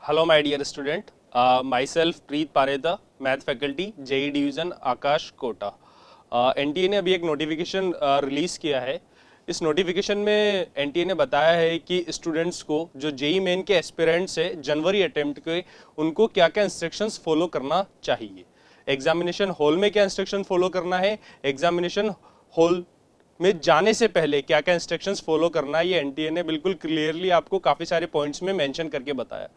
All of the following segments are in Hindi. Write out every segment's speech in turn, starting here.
Hello, my dear student. Myself Preet Pareda, math faculty JEE division Aakash Kota. NTA ने अभी एक नोटिफिकेशन रिलीज़ किया है। इस नोटिफिकेशन में एनटीए ने बताया है कि स्टूडेंट्स को जो जेई मेन के एस्पिरेंट्स है जनवरी अटेम्प्ट के, उनको क्या क्या इंस्ट्रक्शंस फॉलो करना चाहिए, एग्जामिनेशन हॉल में क्या इंस्ट्रक्शन फॉलो करना है, एग्जामिनेशन हॉल में जाने से पहले क्या क्या इंस्ट्रक्शंस फॉलो करना है, ये एनटीए ने बिल्कुल क्लियरली आपको काफ़ी सारे पॉइंट्स में मेंशन करके बताया।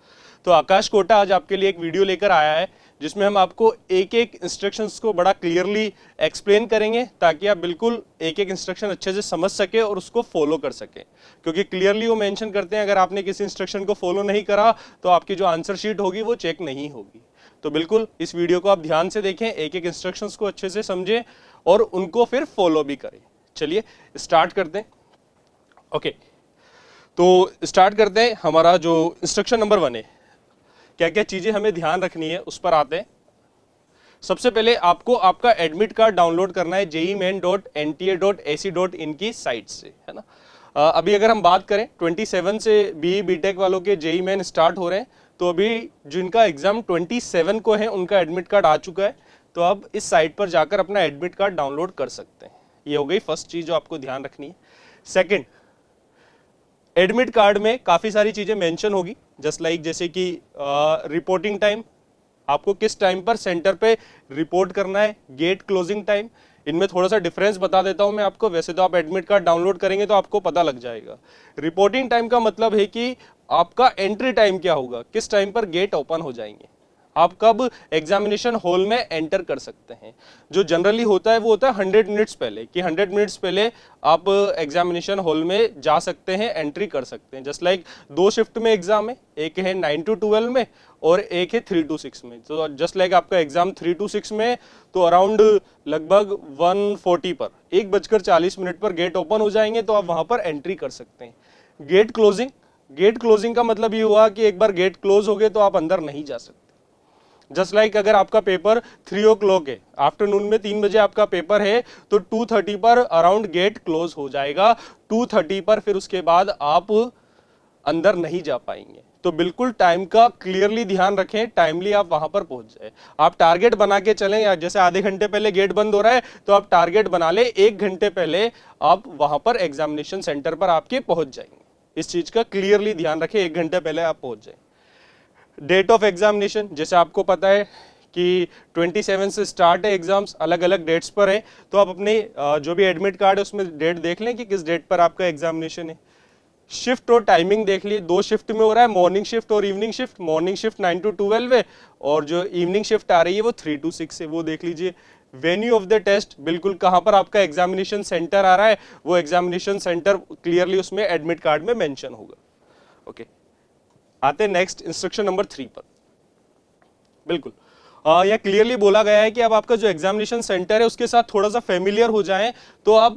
तो आकाश कोटा आज आपके लिए एक वीडियो लेकर आया है जिसमें हम आपको एक एक इंस्ट्रक्शंस को बड़ा क्लियरली एक्सप्लेन करेंगे ताकि आप बिल्कुल एक एक इंस्ट्रक्शन अच्छे से समझ सके और उसको फॉलो कर सके, क्योंकि क्लियरली वो मेंशन करते हैं अगर आपने किसी इंस्ट्रक्शन को फॉलो नहीं करा तो आपकी जो आंसर शीट होगी वो चेक नहीं होगी। तो बिल्कुल इस वीडियो को आप ध्यान से देखें, एक एक इंस्ट्रक्शंस को अच्छे से समझें और उनको फिर फॉलो भी करें। चलिए स्टार्ट करते हैं। ओके, तो स्टार्ट करते हैं। हमारा जो इंस्ट्रक्शन नंबर 1 है, क्या क्या चीजें हमें ध्यान रखनी है उस पर आते हैं। सबसे पहले आपको आपका एडमिट कार्ड डाउनलोड करना है jemain.nta.ac.in की साइट से, है ना। अभी अगर हम बात करें 27 से बीई बीटेक वालों के जेई मेन स्टार्ट हो रहे हैं, तो अभी जिनका एग्जाम 27 को है उनका एडमिट कार्ड आ चुका है, तो आप इस साइट पर जाकर अपना एडमिट कार्ड डाउनलोड कर सकते हैं। ये हो गई फर्स्ट चीज जो आपको ध्यान रखनी है। सेकंड, एडमिट कार्ड में काफी सारी चीजें मेंशन होगी, जैसे कि रिपोर्टिंग टाइम, आपको किस टाइम पर सेंटर पे रिपोर्ट करना है, गेट क्लोजिंग टाइम। इनमें थोड़ा सा डिफरेंस बता देता हूं मैं आपको, वैसे तो आप एडमिट कार्ड डाउनलोड करेंगे तो आपको पता लग जाएगा। रिपोर्टिंग टाइम का मतलब है कि आपका एंट्री टाइम क्या होगा, किस टाइम पर गेट ओपन हो जाएंगे, आप कब एग्जामिनेशन हॉल में एंटर कर सकते हैं। जो जनरली होता है वो होता है 100 मिनट्स पहले, कि 100 मिनट्स पहले आप एग्जामिनेशन हॉल में जा सकते हैं, एंट्री कर सकते हैं। जस्ट लाइक दो शिफ्ट में एग्जाम है, एक है 9 to 12 में और एक है 3 to 6 में। तो जस्ट लाइक आपका एग्जाम 3 to 6 में, तो अराउंड लगभग 1:40 पर 1:40 पर गेट ओपन हो जाएंगे, तो आप वहां पर एंट्री कर सकते हैं। गेट क्लोजिंग, गेट क्लोजिंग का मतलब ये हुआ कि एक बार गेट क्लोज हो गए तो आप अंदर नहीं जा सकते। जस्ट लाइक अगर आपका पेपर 3 o'clock है, आफ्टरनून में 3 बजे आपका पेपर है, तो 2:30 पर अराउंड गेट क्लोज हो जाएगा। 2:30 पर फिर उसके बाद आप अंदर नहीं जा पाएंगे। तो बिल्कुल टाइम का क्लियरली ध्यान रखें, टाइमली आप वहां पर पहुंच जाए। आप टारगेट बना के चलें, या जैसे आधे घंटे पहले गेट बंद हो रहा है तो आप टारगेट बना ले 1 घंटे पहले आप वहां पर एग्जामिनेशन सेंटर पर आपके पहुंच जाएंगे। इस चीज का क्लियरली ध्यान रखें, 1 घंटे पहले आप पहुंच जाए। डेट ऑफ एग्जामिनेशन, जैसे आपको पता है कि 27 से स्टार्ट है एग्जाम्स, अलग अलग डेट्स पर है, तो आप अपने जो भी एडमिट कार्ड है उसमें डेट देख लें कि किस डेट पर आपका एग्जामिनेशन है। शिफ्ट और टाइमिंग देख लिए, 2 शिफ्ट में हो रहा है, मॉर्निंग शिफ्ट और evening shift. Morning shift 9 to 12 है और जो इवनिंग शिफ्ट आ रही है वो 3 to 6 है, वो देख लीजिए। वेन्यू ऑफ द टेस्ट, बिल्कुल कहां पर आपका एग्जामिनेशन सेंटर आ रहा है, वो एग्जामिनेशन सेंटर क्लियरली उसमें एडमिट कार्ड में मेंशन होगा। ओके, आते हैं नेक्स्ट इंस्ट्रक्शन नंबर 3 पर। बिल्कुल यह क्लियरली बोला गया है कि अब आपका जो एग्जामिनेशन सेंटर है उसके साथ थोड़ा सा फेमिलियर हो जाएं, तो आप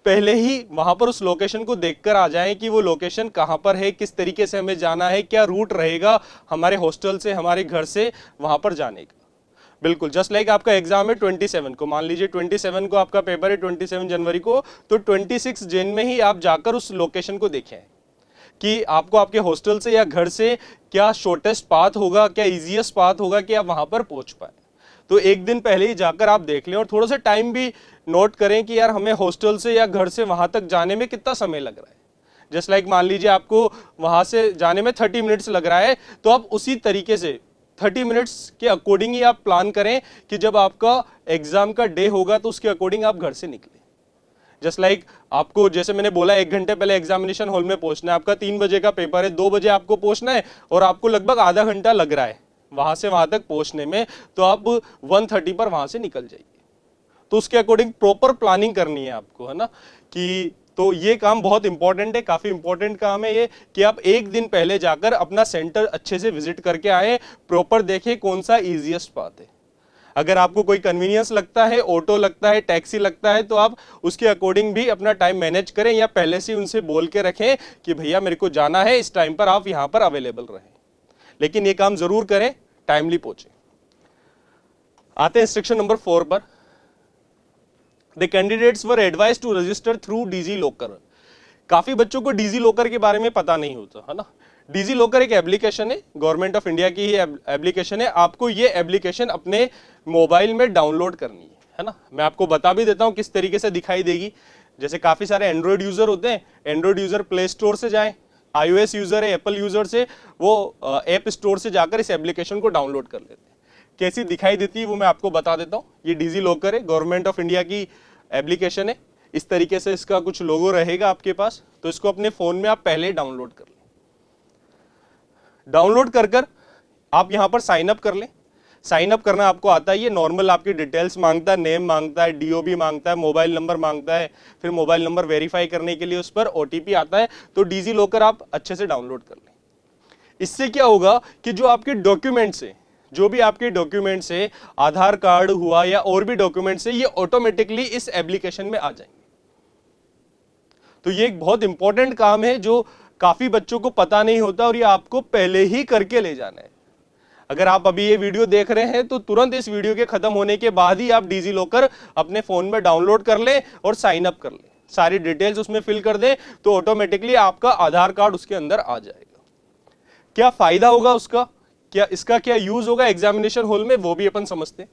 पहले ही वहां पर उस लोकेशन को देखकर आ जाएं कि वो लोकेशन कहां पर है, किस तरीके से हमें जाना है, क्या रूट रहेगा हमारे हॉस्टल से, हमारे घर से वहां पर जाने का। बिल्कुल जस्ट लाइक आपका एग्जाम है 27 को, मान लीजिए 27 को आपका पेपर है 27 जनवरी को, तो 26 जन में ही आप जाकर उस लोकेशन को देखें कि आपको आपके हॉस्टल से या घर से क्या शॉर्टेस्ट पाथ होगा, क्या इजीएस्ट पाथ होगा कि आप वहां पर पहुंच पाए। तो एक दिन पहले ही जाकर आप देख लें और थोड़ा सा टाइम भी नोट करें कि यार हमें हॉस्टल से या घर से वहां तक जाने में कितना समय लग रहा है। जस्ट लाइक मान लीजिए आपको वहां से जाने में 30 मिनट्स लग रहा है, तो आप उसी तरीके से 30 मिनट्स के अकॉर्डिंग ही आप प्लान करें कि जब आपका एग्जाम का डे होगा तो उसके अकॉर्डिंग आप घर से निकलें। जस्ट लाइक आपको जैसे मैंने बोला 1 घंटे पहले एग्जामिनेशन हॉल में पहुंचना है, आपका 3 बजे का पेपर है, 2 बजे आपको पहुंचना है और आपको लगभग आधा घंटा लग रहा है वहां से वहां तक पहुंचने में, तो आप 1:30 पर वहां से निकल जाइए। तो उसके अकॉर्डिंग प्रॉपर प्लानिंग करनी है आपको, है ना। कि तो ये काम बहुत इंपॉर्टेंट है, काफी इंपॉर्टेंट काम है ये, कि आप एक दिन पहले जाकर अपना सेंटर अच्छे से विजिट करके आए, प्रॉपर देखें कौन सा इजीएस्ट पाथ है। अगर आपको कोई कन्वीनियंस लगता है, ऑटो लगता है, टैक्सी लगता है, तो आप उसके अकॉर्डिंग भी अपना टाइम मैनेज करें, या पहले से उनसे बोल के रखें कि भैया मेरे को जाना है, इस टाइम पर आप यहां पर अवेलेबल रहें। लेकिन ये काम जरूर करें, टाइमली पहुंचे। आते हैं इंस्ट्रक्शन नंबर 4 पर। The candidates were advise to register through DigiLocker. काफी बच्चों को डीजी लॉकर के बारे में पता नहीं होता, है ना। डिजी लॉकर एक एप्लीकेशन है, गवर्नमेंट ऑफ इंडिया की ही एप्लीकेशन है। आपको ये एप्लीकेशन अपने मोबाइल में डाउनलोड करनी है ना। मैं आपको बता भी देता हूं किस तरीके से दिखाई देगी। जैसे काफी सारे एंड्रॉइड यूजर होते हैं, एंड्रॉइड यूजर प्ले स्टोर से जाएं, iOS यूजर है एप्पल यूजर से वो ऐप स्टोर से जाकर इस एप्लीकेशन को डाउनलोड कर लेते हैं। कैसी दिखाई देती है वो मैं आपको बता देता हूँ। ये डिजी लॉकर है, गवर्नमेंट ऑफ इंडिया की एप्लीकेशन है। इस तरीके से इसका कुछ लोगो रहेगा आपके पास, तो इसको अपने फोन में आप पहले डाउनलोड कर लें। डाउनलोड कर कर आप यहां पर साइन अप कर लें। साइन अप करना आपको आता है, ये नॉर्मल आपकी डिटेल्स मांगता है, नेम मांगता है, डीओबी मांगता है, मोबाइल नंबर मांगता है, फिर मोबाइल नंबर वेरीफाई करने के लिए उस पर ओटीपी आता है। तो डिजी लॉकर आप अच्छे से डाउनलोड कर लें। इससे क्या होगा कि जो आपके डॉक्यूमेंट्स है, जो भी आपके डॉक्यूमेंट्स है, आधार कार्ड हुआ या और भी डॉक्यूमेंट्स है, ये ऑटोमेटिकली इस एप्लीकेशन में आ जाएंगे। तो ये एक बहुत इंपॉर्टेंट काम है जो काफी बच्चों को पता नहीं होता और ये आपको पहले ही करके ले जाना है। अगर आप अभी ये वीडियो देख रहे हैं तो तुरंत इस वीडियो के खत्म होने के बाद ही आप डिजी लॉकर अपने फोन में डाउनलोड कर लें और साइन अप कर लें, सारी डिटेल्स उसमें फिल कर दें, तो ऑटोमेटिकली आपका आधार कार्ड उसके अंदर आ जाएगा। क्या फायदा होगा उसका, क्या इसका क्या यूज होगा एग्जामिनेशन हॉल में, वो भी अपन समझते हैं।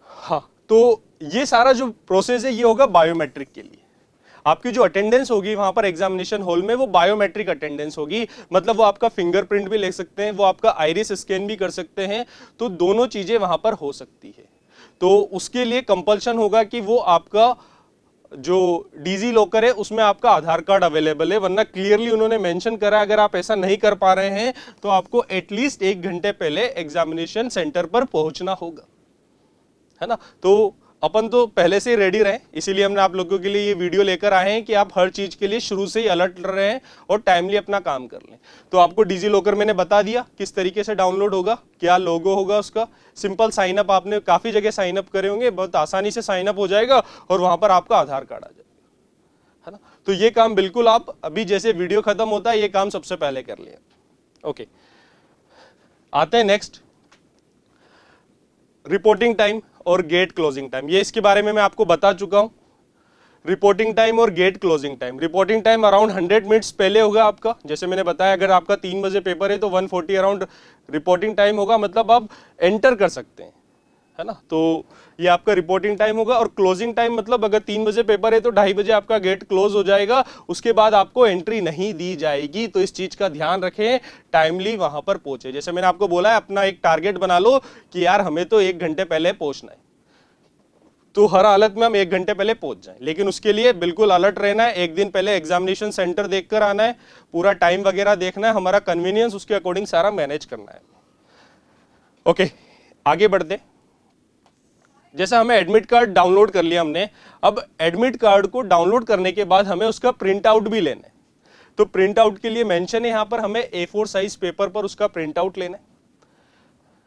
हाँ, तो ये सारा जो प्रोसेस है ये होगा बायोमेट्रिक के लिए। आपकी जो अटेंडेंस होगी वहां पर एग्जामिनेशन हॉल में वो बायोमेट्रिक अटेंडेंस होगी, मतलब वो आपका फिंगरप्रिंट भी ले सकते हैं, वो आपका आइरिस स्कैन भी कर सकते हैं, तो दोनों चीजें वहां पर हो सकती है। तो उसके लिए कंपल्शन होगा कि वो आपका जो डिजी लॉकर है उसमें आपका आधार कार्ड अवेलेबल है, वरना क्लियरली उन्होंने मेंशन करा अगर आप ऐसा नहीं कर पा रहे हैं तो आपको एटलीस्ट 1 घंटे पहले एग्जामिनेशन सेंटर पर पहुंचना होगा, है ना। तो अपन तो पहले से ही रेडी रहे, इसीलिए हमने आप लोगों के लिए ये वीडियो लेकर आए हैं कि आप हर चीज के लिए शुरू से ही अलर्ट रहें और टाइमली अपना काम कर लें। तो आपको डिजी लॉकर मैंने बता दिया किस तरीके से डाउनलोड होगा, क्या लोगो होगा उसका। सिंपल साइन अप, आपने काफी जगह साइन अप करे होंगे, बहुत आसानी से साइन अप हो जाएगा और वहां पर आपका आधार कार्ड आ जाएगा, है ना। तो ये काम बिल्कुल आप अभी जैसे वीडियो खत्म होता है ये काम सबसे पहले कर लिया। ओके, आते हैं नेक्स्ट, रिपोर्टिंग टाइम और गेट क्लोजिंग टाइम। ये इसके बारे में मैं आपको बता चुका हूं, रिपोर्टिंग टाइम और gate closing time. Reporting time around 100 minutes पहले होगा आपका, जैसे मैंने बताया अगर आपका 3 बजे पेपर है तो 140 अराउंड रिपोर्टिंग टाइम होगा, मतलब आप एंटर कर सकते हैं, है ना। तो ये आपका रिपोर्टिंग टाइम होगा। और क्लोजिंग टाइम मतलब अगर 3 बजे पेपर है तो 2:30 बजे आपका गेट क्लोज हो जाएगा, उसके बाद आपको एंट्री नहीं दी जाएगी। तो इस चीज का ध्यान रखें, टाइमली वहां पर पहुंचे। जैसे मैंने आपको बोला है अपना एक टारगेट बना लो कि यार हमें तो 1 घंटे पहले पहुंचना है, तो हर हालत में हम 1 घंटे पहले पहुंच जाएं, लेकिन उसके लिए बिल्कुल अलर्ट रहना है। 1 दिन पहले एग्जामिनेशन सेंटर देखकर आना है, पूरा टाइम वगैरह देखना है, हमारा कन्वीनियंस उसके अकॉर्डिंग सारा मैनेज करना है। ओके, आगे बढ़ते। जैसे हमें एडमिट कार्ड डाउनलोड कर लिया हमने, अब एडमिट कार्ड को डाउनलोड करने के बाद हमें उसका प्रिंट आउट भी लेना है। तो प्रिंट आउट के लिए मेंशन है यहां पर, हमें A4 साइज पेपर पर उसका प्रिंट आउट लेना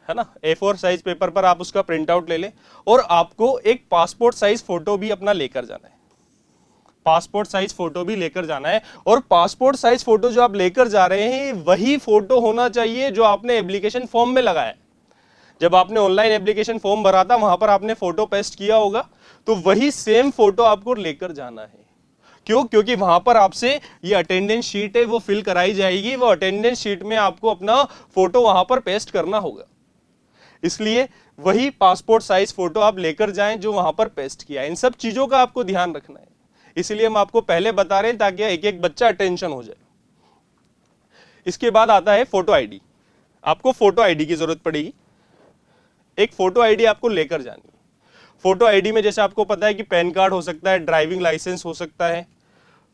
है ना। A4 साइज पेपर पर आप उसका प्रिंट आउट ले लें और आपको एक पासपोर्ट साइज फोटो भी अपना लेकर जाना है। पासपोर्ट साइज फोटो भी लेकर जाना है, और पासपोर्ट साइज फोटो जो आप लेकर जा रहे हैं वही फोटो होना चाहिए जो आपने एप्लीकेशन फॉर्म में लगाया है। जब आपने ऑनलाइन एप्लीकेशन फॉर्म भरा था वहां पर आपने फोटो पेस्ट किया होगा, तो वही सेम फोटो आपको लेकर जाना है। क्यों? क्योंकि वहां पर आपसे ये अटेंडेंस शीट है वो फिल कराई जाएगी, वो अटेंडेंस शीट में आपको अपना फोटो वहां पर पेस्ट करना होगा, इसलिए वही पासपोर्ट साइज फोटो आप लेकर जाएं जो वहां पर पेस्ट किया है। इन सब चीजों का आपको ध्यान रखना है, इसलिए हम आपको पहले बता रहे हैं ताकि एक एक बच्चा अटेंशन हो जाए। इसके बाद आता है फोटो आईडी। आपको फोटो आईडी की जरूरत पड़ेगी, एक फोटो आईडी आपको लेकर जानी है। फोटो आईडी में जैसे आपको पता है कि पैन कार्ड हो सकता है, ड्राइविंग लाइसेंस हो सकता है,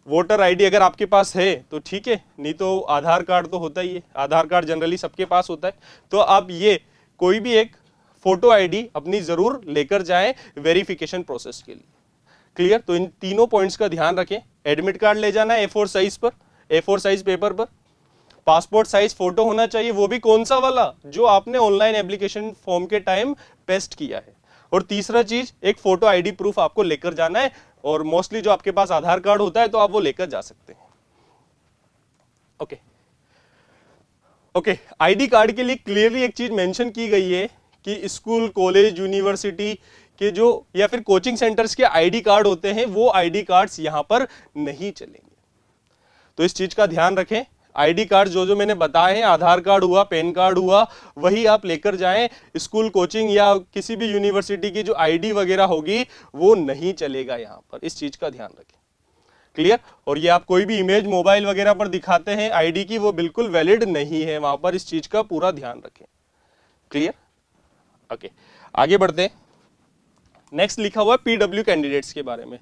वोटर आईडी अगर आपके पास है तो ठीक है, नहीं तो आधार कार्ड तो होता ही है, आधार कार्ड जनरली सबके पास होता है। तो आप ये कोई भी एक फोटो आईडी अपनी जरूर लेकर जाएं वेरिफिकेशन प्रोसेस के लिए। क्लियर? तो इन तीनों पॉइंट्स का ध्यान रखें। एडमिट कार्ड ले जाना है A4 साइज पर, A4 साइज पेपर पर, पासपोर्ट साइज फोटो होना चाहिए, वो भी कौन सा वाला जो आपने ऑनलाइन एप्लीकेशन फॉर्म के टाइम पेस्ट किया है, और तीसरा चीज एक फोटो आईडी प्रूफ आपको लेकर जाना है, और मोस्टली जो आपके पास आधार कार्ड होता है तो आप वो लेकर जा सकते हैं। ओके ओके, आईडी कार्ड के लिए क्लियरली एक चीज मेंशन की गई है कि स्कूल, कॉलेज, यूनिवर्सिटी के जो या फिर कोचिंग सेंटर्स के आईडी कार्ड होते हैं वो आईडी कार्ड्स यहां पर नहीं चलेंगे। तो इस चीज का ध्यान रखें। आईडी कार्ड जो मैंने बताए हैं, आधार कार्ड हुआ, पैन कार्ड हुआ, वही आप लेकर जाएं। स्कूल, कोचिंग या किसी भी यूनिवर्सिटी की जो आईडी वगैरह होगी वो नहीं चलेगा यहां पर, इस चीज का ध्यान रखें। क्लियर? और ये आप कोई भी इमेज मोबाइल वगैरह पर दिखाते हैं आईडी की, वो बिल्कुल वैलिड नहीं है वहां पर, इस चीज का पूरा ध्यान रखें। क्लियर? ओके, आगे बढ़ते हैं। नेक्स्ट लिखा हुआ है पीडब्ल्यू कैंडिडेट्स के बारे में।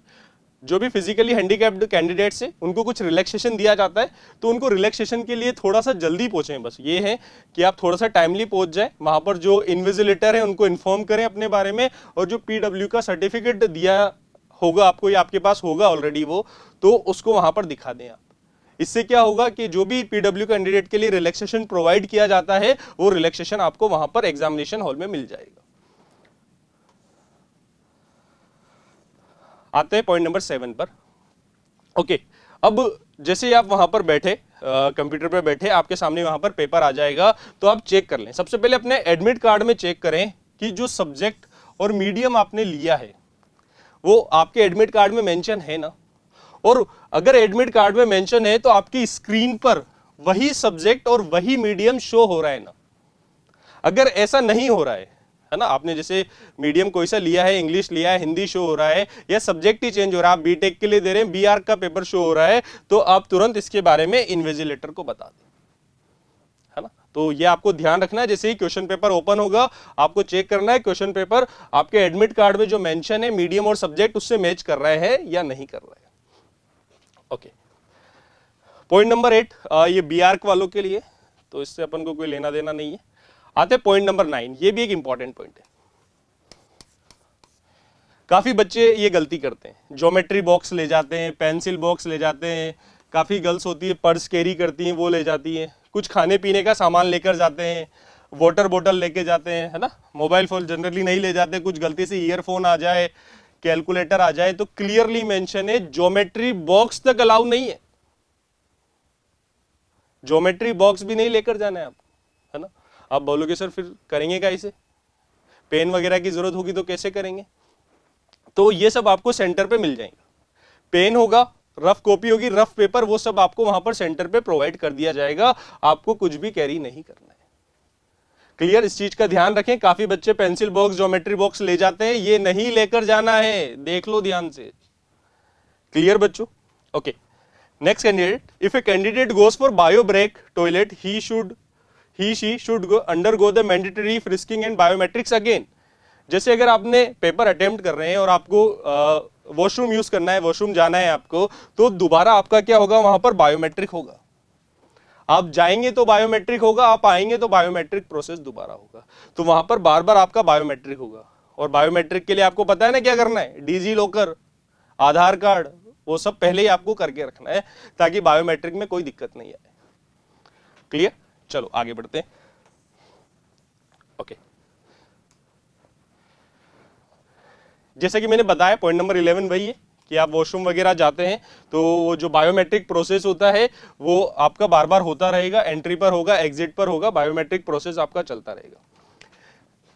जो भी फिजिकली हैंडीकैप्ड कैंडिडेट्स है उनको कुछ रिलैक्सेशन दिया जाता है, तो उनको रिलैक्सेशन के लिए थोड़ा सा जल्दी पहुंचें। बस ये है कि आप थोड़ा सा टाइमली पहुंच जाए, वहां पर जो इन्विजिलेटर है उनको इन्फॉर्म करें अपने बारे में, और जो पीडब्ल्यू का सर्टिफिकेट दिया होगा आपको या आपके पास होगा ऑलरेडी वो, तो उसको वहां पर दिखा दें आप। इससे क्या होगा कि जो भी पीडब्ल्यू कैंडिडेट के लिए रिलैक्सेशन प्रोवाइड किया जाता है वो रिलैक्सेशन आपको वहां पर एग्जामिनेशन हॉल में मिल जाएगा। आते हैं पॉइंट नंबर 7 पर। ओके, अब जैसे आप वहां पर बैठे, कंप्यूटर पे बैठे, आपके सामने वहां पर पेपर आ जाएगा, तो आप चेक कर लें। सबसे पहले अपने एडमिट कार्ड में चेक करें कि जो सब्जेक्ट और मीडियम आपने लिया है वो आपके एडमिट कार्ड में मेंशन है ना। और अगर एडमिट कार्ड में मेंशन है तो आपकी स्क्रीन पर वही सब्जेक्ट और वही मीडियम शो हो रहा है ना। अगर ऐसा नहीं हो रहा है ना, आपने जैसे मीडियम कोई सा लिया है, इंग्लिश लिया है, हिंदी शो हो रहा है, या सब्जेक्ट ही चेंज हो रहा है, आप बीटेक के लिए दे रहे हैं, बीआर का पेपर शो हो रहा है, तो आप तुरंत इसके बारे में इन्विजिलेटर को बता दें, है ना। तो ये आपको ध्यान रखना है, जैसे ही क्वेश्चन पेपर ओपन होगा आपको चेक करना है क्वेश्चन पेपर आपके एडमिट कार्ड में जो मेंशन है मीडियम और सब्जेक्ट उससे मैच कर रहे हैं या नहीं कर रहे हैं। ओके, पॉइंट नंबर 8, ये बीआर्क वालों के लिए, तो इससे अपन को कोई लेना देना नहीं है। आते पॉइंट नंबर 9, ये भी एक इंपॉर्टेंट पॉइंट है। काफी बच्चे ये गलती करते हैं, ज्योमेट्री बॉक्स ले जाते हैं, पेंसिल बॉक्स ले जाते हैं, काफी गर्ल्स होती है पर्स कैरी करती हैं, वो ले जाती हैं, कुछ खाने पीने का सामान लेकर जाते हैं, वाटर बोतल लेके जाते हैं, है ना। मोबाइल फोन जनरली नहीं ले जाते, कुछ गलती से ईयरफोन आ जाए, कैलकुलेटर आ जाए, तो क्लियरली मेंशन है ज्योमेट्री बॉक्स तक अलाउ नहीं है। ज्योमेट्री बॉक्स भी नहीं लेकर जाना है आप, है ना। आप बोलोगे सर फिर करेंगे कैसे, पेन वगैरह की जरूरत होगी तो कैसे करेंगे, तो ये सब आपको सेंटर पे मिल जाएगा। पेन होगा, रफ कॉपी होगी, रफ पेपर, वो सब आपको वहां पर सेंटर पे प्रोवाइड कर दिया जाएगा, आपको कुछ भी कैरी नहीं करना है। क्लियर? इस चीज का ध्यान रखें, काफी बच्चे पेंसिल बॉक्स, ज्योमेट्री बॉक्स ले जाते हैं, ये नहीं लेकर जाना है, देख लो ध्यान से। क्लियर बच्चों? Okay, next candidate, if a candidate goes for bio break toilet he she should undergo the mandatory frisking and biometrics again. जैसे अगर आपने पेपर अटेम्प्ट कर रहे हैं और आपको वॉशरूम यूज करना है, वॉशरूम जाना है आपको, तो दोबारा आपका क्या होगा, वहां पर बायोमेट्रिक होगा। आप जाएंगे तो बायोमेट्रिक होगा, आप आएंगे तो बायोमेट्रिक प्रोसेस दोबारा होगा, तो वहां पर बार बार आपका बायोमेट्रिक होगा। और बायोमेट्रिक के लिए आपको पता है ना क्या करना है, डिजी लॉकर, आधार कार्ड, वो सब पहले ही आपको करके रखना है ताकि बायोमेट्रिक में कोई दिक्कत नहीं आए। क्लियर? चलो आगे बढ़ते हैं। ओके, जैसे कि मैंने बताया पॉइंट नंबर 11 वही है कि आप वॉशरूम वगैरह जाते हैं तो वो जो बायोमेट्रिक प्रोसेस होता है वो आपका बार बार होता रहेगा, एंट्री पर होगा, एग्जिट पर होगा, बायोमेट्रिक प्रोसेस आपका चलता रहेगा।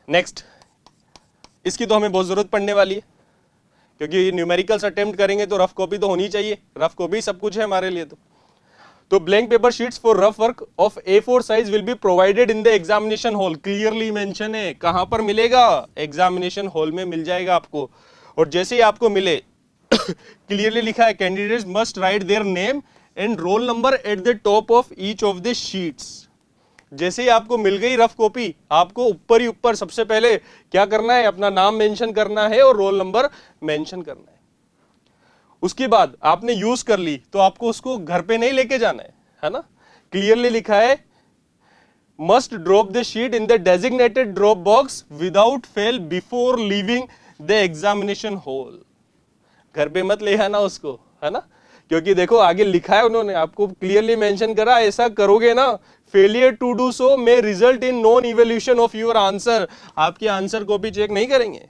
नेक्स्ट, इसकी तो हमें बहुत जरूरत पड़ने वाली है क्योंकि न्यूमेरिकल्स अटेम्प्ट करेंगे तो रफ कॉपी तो होनी चाहिए, रफ कॉपी सब कुछ है हमारे लिए। तो blank paper sheets for rough work of A4 size will be provided in the examination hall. Clearly mention है, कहां पर मिलेगा, एग्जामिनेशन हॉल में मिल जाएगा आपको। और जैसे ही आपको मिले क्लियरली लिखा है candidates must write their name and roll number at the top of each of the sheets. जैसे ही आपको मिल गई रफ कॉपी, आपको ऊपर ही ऊपर सबसे पहले क्या करना है, अपना नाम मेंशन करना है और रोल नंबर मेंशन करना है। उसके बाद आपने यूज कर ली तो आपको उसको घर पे नहीं लेके जाना है ना। क्लियरली लिखा है must drop the sheet in the designated drop box without fail before leaving the examination hall. घर पे मत ले आना उसको, है ना, क्योंकि देखो आगे लिखा है उन्होंने, आपको क्लियरली मेंशन करा ऐसा करोगे ना, failure to do so may result in non evaluation of your answer. आपकी आंसर कॉपी चेक नहीं करेंगे।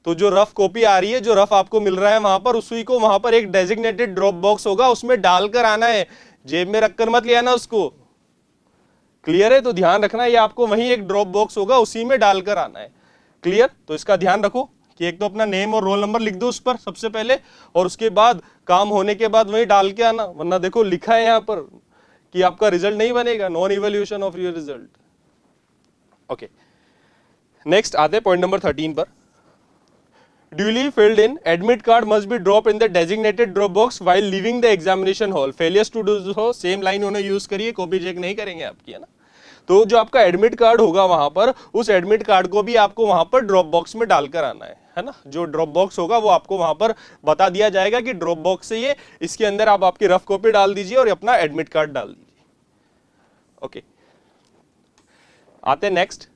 तो जो रफ कॉपी आ रही है, जो रफ आपको मिल रहा है वहां पर, उसी को वहां पर एक डेजिग्नेटेड ड्रॉप बॉक्स होगा, उसमें डालकर आना है, जेब में रखकर मत ले आना उसको। क्लियर है? तो ध्यान रखना, ये आपको वहीं एक ड्रॉप बॉक्स होगा, उसी में डालकर आना है। क्लियर? तो इसका ध्यान रखो कि एक तो अपना नेम और रोल नंबर लिख दो उस पर सबसे पहले, और उसके बाद काम होने के बाद वही डाल के आना, वरना देखो लिखा है यहाँ पर कि आपका रिजल्ट नहीं बनेगा, non evaluation of your result. Okay, next आते पॉइंट नंबर 13 पर। Duly filled in admit card must be drop in the designated drop box while leaving the examination hall. Failures to do so, same line उन्होंने यूज करी है, कॉपी चेक नहीं करेंगे आपकी, है ना। तो जो आपका एडमिट कार्ड होगा वहां पर, उस एडमिट कार्ड को भी आपको वहां पर ड्रॉप बॉक्स में डालकर आना है ना। जो ड्रॉप बॉक्स होगा वो आपको वहां पर बता दिया जाएगा कि ड्रॉप बॉक्स से ये, इसके अंदर आप आपकी रफ कॉपी डाल दीजिए और अपना एडमिट कार्ड डाल दीजिए। ओके, आते नेक्स्ट,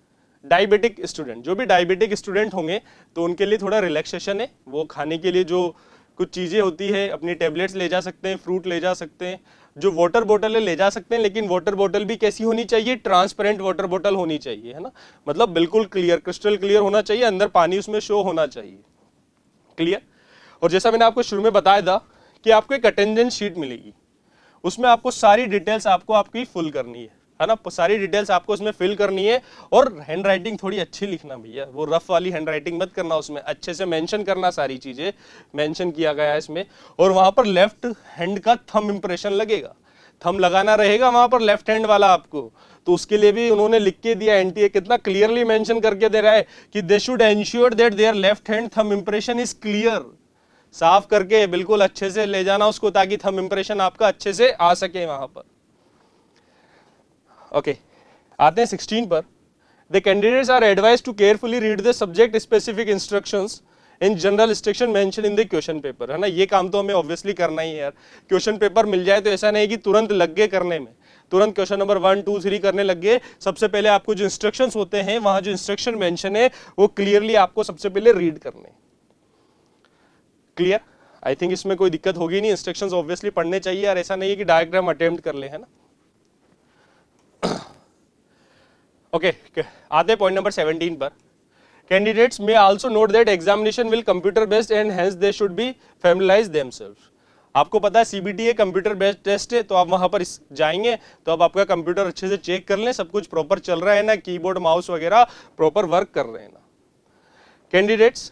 डायबिटिक स्टूडेंट। जो भी डायबिटिक स्टूडेंट होंगे तो उनके लिए थोड़ा रिलैक्सेशन है, वो खाने के लिए जो कुछ चीजें होती है, अपनी टेबलेट्स ले जा सकते हैं, फ्रूट ले जा सकते हैं, जो वाटर बोतल ले जा सकते हैं, लेकिन वाटर बोतल भी कैसी होनी चाहिए, ट्रांसपेरेंट वाटर बोतल होनी चाहिए, है ना। मतलब बिल्कुल क्लियर, क्रिस्टल क्लियर होना चाहिए, अंदर पानी उसमें शो होना चाहिए, क्लियर। और जैसा मैंने आपको शुरू में बताया था कि आपको एक अटेंडेंस शीट मिलेगी, उसमें आपको सारी डिटेल्स आपको आपकी फुल करनी है ना, सारी डिटेल्स आपको उसमें फिल करनी है। और हैंड राइटिंग थोड़ी अच्छी लिखना भैया, वो रफ वाली हैंड राइटिंग मत करना, उसमें अच्छे से मेंशन करना, सारी चीजें मेंशन किया गया है इसमें। और वहां पर लेफ्ट हैंड का थंब इंप्रेशन लगेगा, थंब लगाना रहेगा वहां पर लेफ्ट हैंड वाला आपको। तो उसके लिए भी उन्होंने लिख के दिया, एनटीए कितना क्लियरली मेंशन करके दे रहा है कि they should ensure that their left hand thumb impression is clear. साफ करके बिल्कुल अच्छे से ले जाना उसको, ताकि थंब इंप्रेशन आपका अच्छे से आ सके वहां पर। ओके, आते हैं 16 पर। The candidates are advise to carefully read the subject specific instructions in general instruction mention in the question paper, है ना। ये काम तो हमें ऑब्वियसली करना ही है यार। क्वेश्चन पेपर मिल जाए तो ऐसा नहीं कि तुरंत लग गए करने में, तुरंत क्वेश्चन नंबर 1 2 3 करने लग गए। सबसे पहले आपको जो इंस्ट्रक्शंस होते हैं, वहां जो इंस्ट्रक्शन मेंशन है वो क्लियरली आपको सबसे पहले रीड करने, क्लियर। आई थिंक इसमें कोई दिक्कत होगी नहीं, इंस्ट्रक्शंस ऑब्वियसली पढ़ने चाहिए यार, ऐसा नहीं है कि डायग्राम अटेम्प्ट कर ले, है ना। ओके, आते पॉइंट नंबर 17 पर। Candidates may also note that examination will computer based and hence they should be familiarise themselves. आपको पता है सीबीटी है, कंप्यूटर बेस्ड टेस्ट है, तो आप वहां पर जाएंगे तो आप आपका कंप्यूटर अच्छे से चेक कर लें, सब कुछ प्रॉपर चल रहा है ना, कीबोर्ड माउस वगैरह प्रॉपर वर्क कर रहे हैं ना। Candidates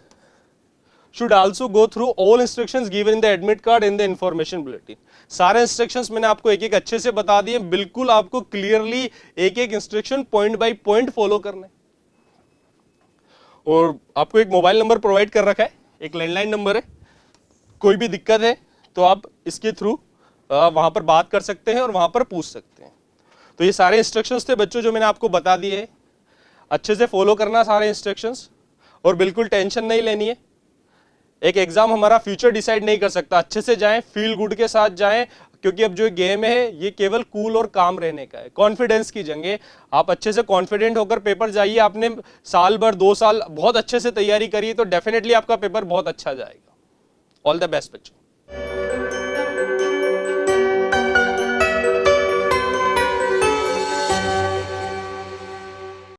should also go through all instructions given in the admit card in the information bulletin। सारे इंस्ट्रक्शंस मैंने आपको एक एक अच्छे से बता दिए, बिल्कुल आपको क्लियरली एक एक instruction point by point follow करना है। और आपको एक मोबाइल नंबर प्रोवाइड कर रखा है, एक लैंडलाइन नंबर है, कोई भी दिक्कत है तो आप इसके थ्रू वहां पर बात कर सकते हैं और वहां पर पूछ सकते हैं। तो ये सारे इंस्ट्रक्शंस थे बच्चों जो मैंने आपको बता दिए, अच्छे से फॉलो करना सारे इंस्ट्रक्शंस, और बिल्कुल टेंशन नहीं लेनी है। एक एग्जाम हमारा फ्यूचर डिसाइड नहीं कर सकता, अच्छे से जाएं, फील गुड के साथ जाएं, क्योंकि अब जो गेम है ये केवल कूल और काम रहने का है, कॉन्फिडेंस की जंग है। आप अच्छे से कॉन्फिडेंट होकर पेपर जाइए, आपने साल भर 2 साल बहुत अच्छे से तैयारी करी है तो डेफिनेटली आपका पेपर बहुत अच्छा जाएगा। ऑल द बेस्ट बच्चों।